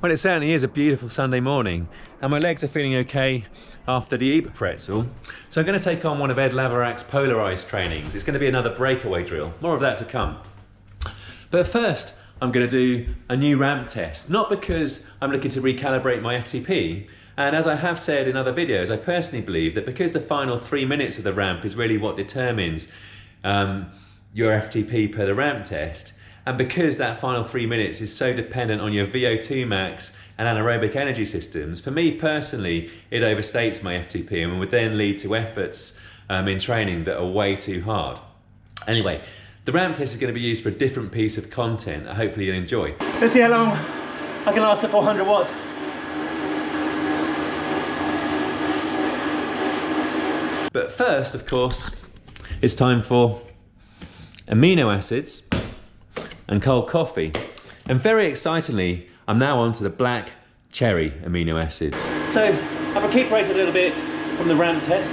Well, it certainly is a beautiful Sunday morning, and my legs are feeling okay after the Eber pretzel. So I'm going to take on one of Ed Laverak's Polarized trainings. It's going to be another breakaway drill. More of that to come. But first, I'm going to do a new ramp test, not because I'm looking to recalibrate my FTP. And as I have said in other videos, I personally believe that because the final 3 minutes of the ramp is really what determines your FTP per the ramp test, and because that final 3 minutes is so dependent on your VO2 max and anaerobic energy systems, for me personally, it overstates my FTP and would then lead to efforts in training that are way too hard. Anyway, the ramp test is going to be used for a different piece of content that hopefully you'll enjoy. Let's see how long I can last at 400 watts. But first, of course, it's time for amino acids and cold coffee. And very excitingly, I'm now on to the black cherry amino acids. So I've recuperated a little bit from the ramp test.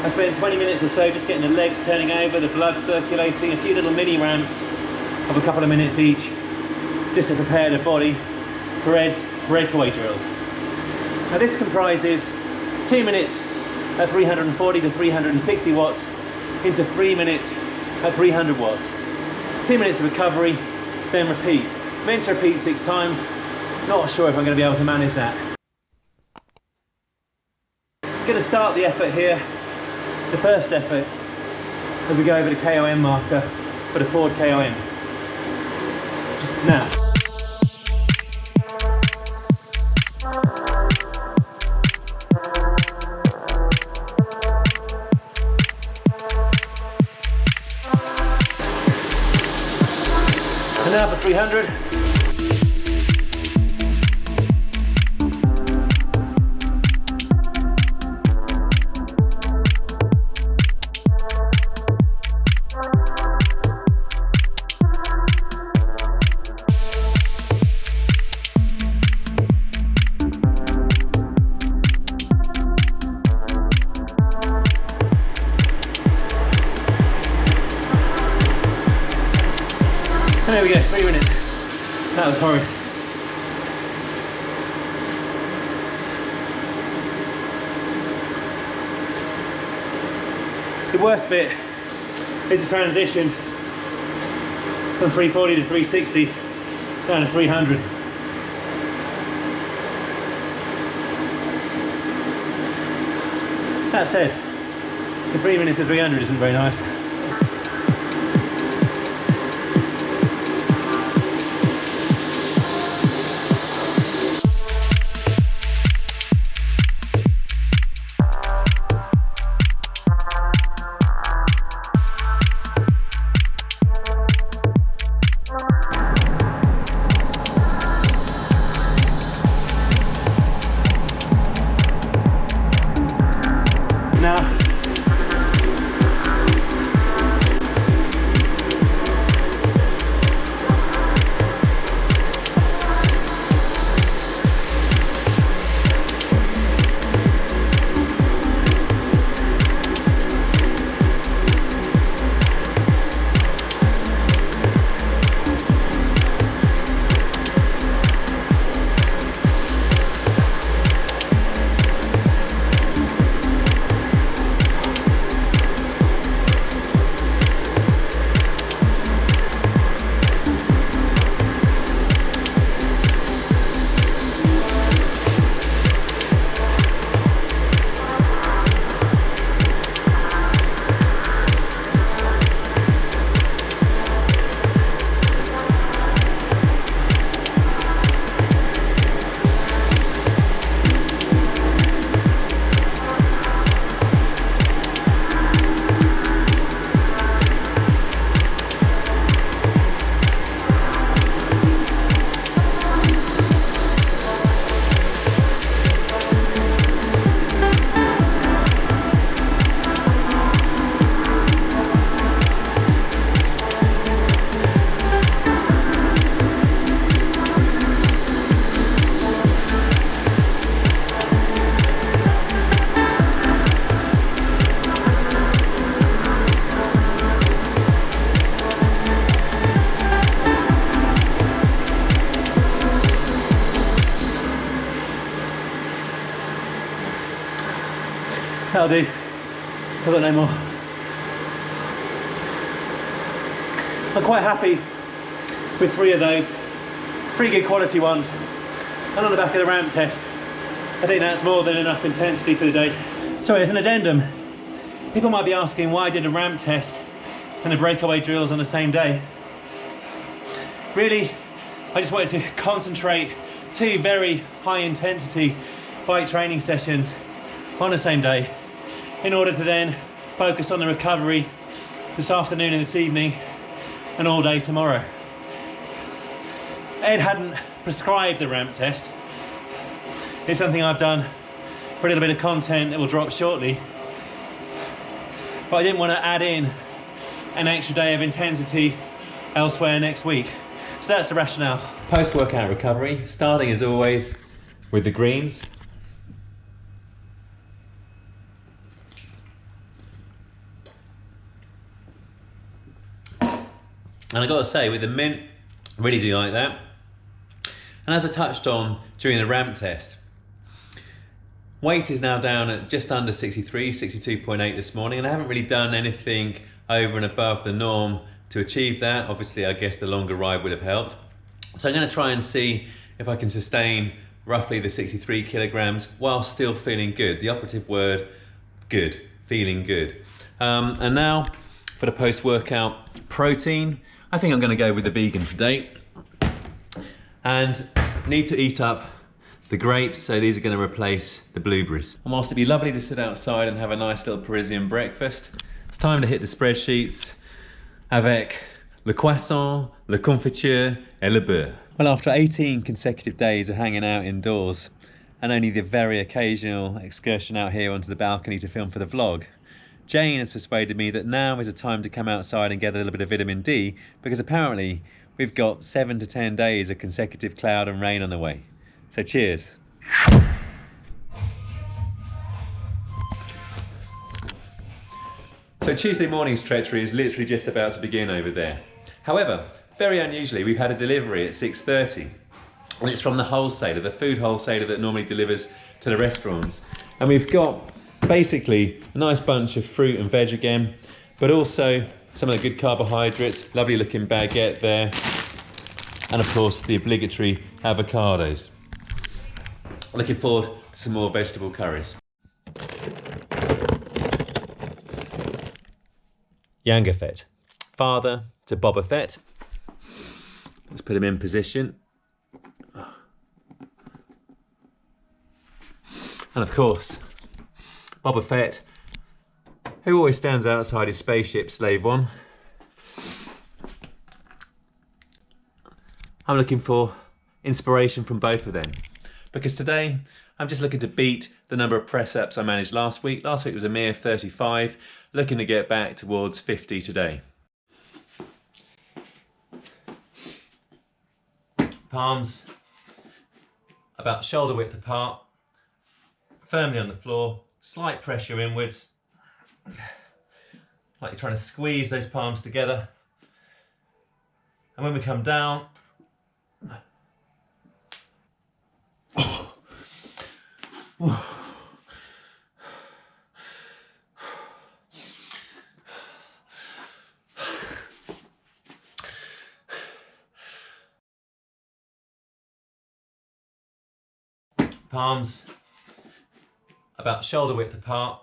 I spent 20 minutes or so just getting the legs turning over, the blood circulating, a few little mini ramps of a couple of minutes each, just to prepare the body for Ed's breakaway drills. Now this comprises 2 minutes at 340 to 360 watts into 3 minutes at 300 watts. 2 minutes of recovery, then repeat. Meant to repeat 6 times, not sure if I'm going to be able to manage that. Going to start the effort here, the first effort, as we go over the KOM marker for the forward KOM. Now. And now for 300. And there we go, 3 minutes. That was horrid. The worst bit is the transition from 340 to 360 down to 300. That said, the 3 minutes of 300 isn't very nice. Now, That'll do. I've got no more. I'm quite happy with 3 of those. It's pretty good quality ones. And on the back of the ramp test, I think that's more than enough intensity for the day. So as an addendum, people might be asking why I did a ramp test and the breakaway drills on the same day. Really, I just wanted to concentrate 2 very high intensity bike training sessions on the same day in order to then focus on the recovery this afternoon and this evening and all day tomorrow. Ed hadn't prescribed the ramp test. It's something I've done for a little bit of content that will drop shortly. But I didn't want to add in an extra day of intensity elsewhere next week. So that's the rationale. Post-workout recovery, starting as always with the greens. And I got to say, with the mint, really do like that. And as I touched on during the ramp test, weight is now down at just under 63, 62.8 this morning, and I haven't really done anything over and above the norm to achieve that. Obviously, I guess the longer ride would have helped. So I'm going to try and see if I can sustain roughly the 63 kilograms while still feeling good. The operative word, good, feeling good. And now for the post-workout protein, I think I'm going to go with the vegan today. And need to eat up the grapes, so these are going to replace the blueberries. And whilst it'd be lovely to sit outside and have a nice little Parisian breakfast, it's time to hit the spreadsheets avec le croissant, la confiture et le beurre. Well, after 18 consecutive days of hanging out indoors and only the very occasional excursion out here onto the balcony to film for the vlog, Jane has persuaded me that now is a time to come outside and get a little bit of vitamin D, because apparently we've got 7 to 10 days of consecutive cloud and rain on the way. So cheers. So Tuesday morning's treachery is literally just about to begin over there. However, very unusually, we've had a delivery at 6:30, and it's from the wholesaler, the food wholesaler that normally delivers to the restaurants. And we've got basically a nice bunch of fruit and veg again, but also some of the good carbohydrates, lovely looking baguette there, and of course the obligatory avocados. Looking forward to some more vegetable curries. Jango Fett, father to Boba Fett. Let's put him in position. And of course, Boba Fett, who always stands outside his spaceship, Slave One. I'm looking for inspiration from both of them, because today I'm just looking to beat the number of press-ups I managed last week. Last week was a mere 35, looking to get back towards 50 today. Palms about shoulder width apart, firmly on the floor, slight pressure inwards, like you're trying to squeeze those palms together. And when we come down, palms about shoulder width apart,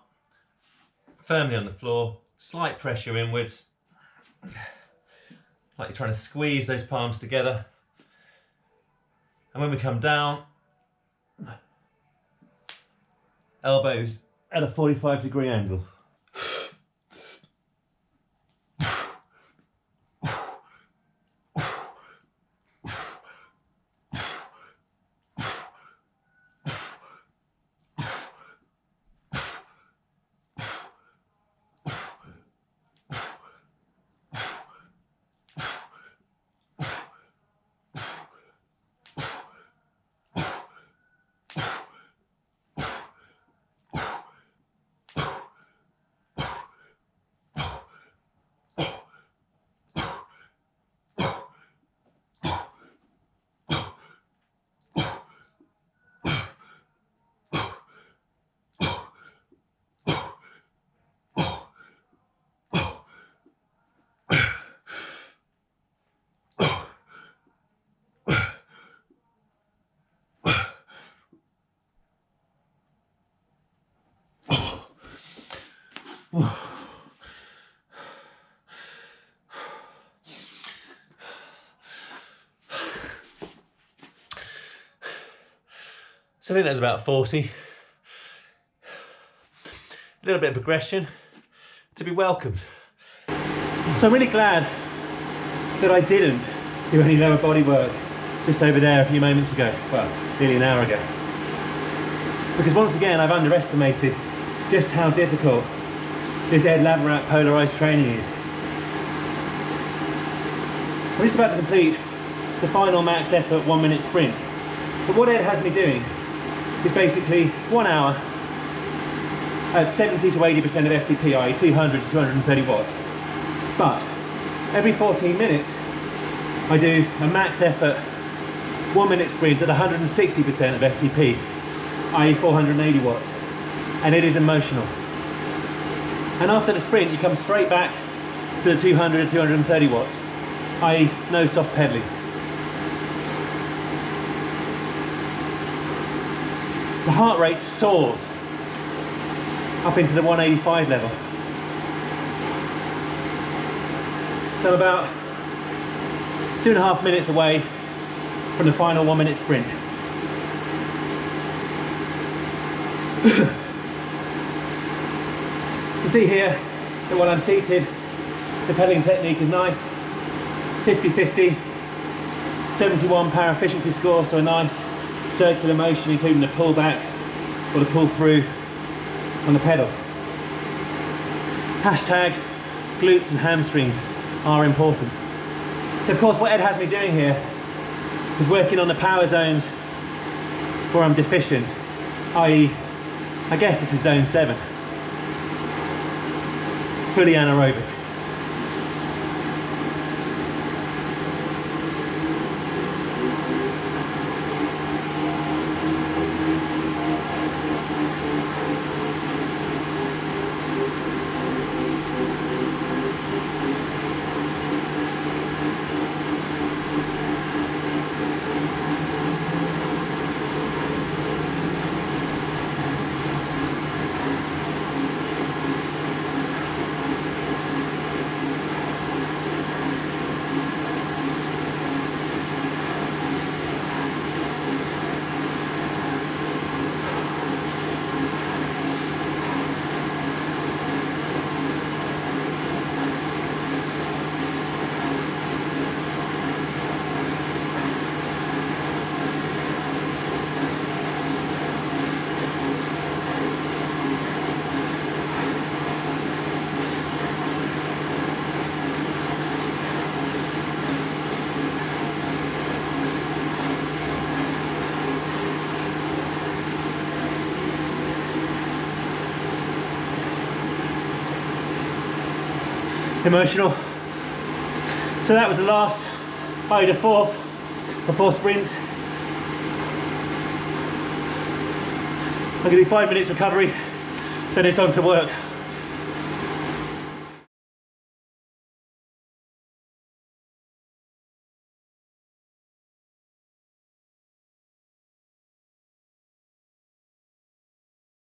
firmly on the floor, slight pressure inwards, like you're trying to squeeze those palms together. And when we come down, elbows at a 45-degree angle. So I think that's about 40. A little bit of progression to be welcomed. So I'm really glad that I didn't do any lower body work just over there a few moments ago, well, nearly an hour ago. Because once again, I've underestimated just how difficult this Ed Laverack Polarized training is. I'm just about to complete the final max effort 1 minute sprint. But what Ed has me doing is basically 1 hour at 70 to 80% of FTP, i.e. 200 to 230 watts. But every 14 minutes, I do a max effort 1 minute sprint at 160% of FTP, i.e. 480 watts. And it is emotional. And after the sprint, you come straight back to the 200 to 230 watts, i.e. no soft pedaling. The heart rate soars up into the 185 level. So I'm about 2.5 minutes away from the final 1 minute sprint. You see here that while I'm seated, the pedaling technique is nice. 50-50, 71 power efficiency score, so a nice circular motion, including the pull back or the pull through on the pedal. Hashtag glutes and hamstrings are important. So of course what Ed has me doing here is working on the power zones where I'm deficient, i.e. I guess this is zone 7. Fully anaerobic. Emotional. So that was the last, I did a four sprints. I'm going to do 5 minutes recovery, then it's on to work.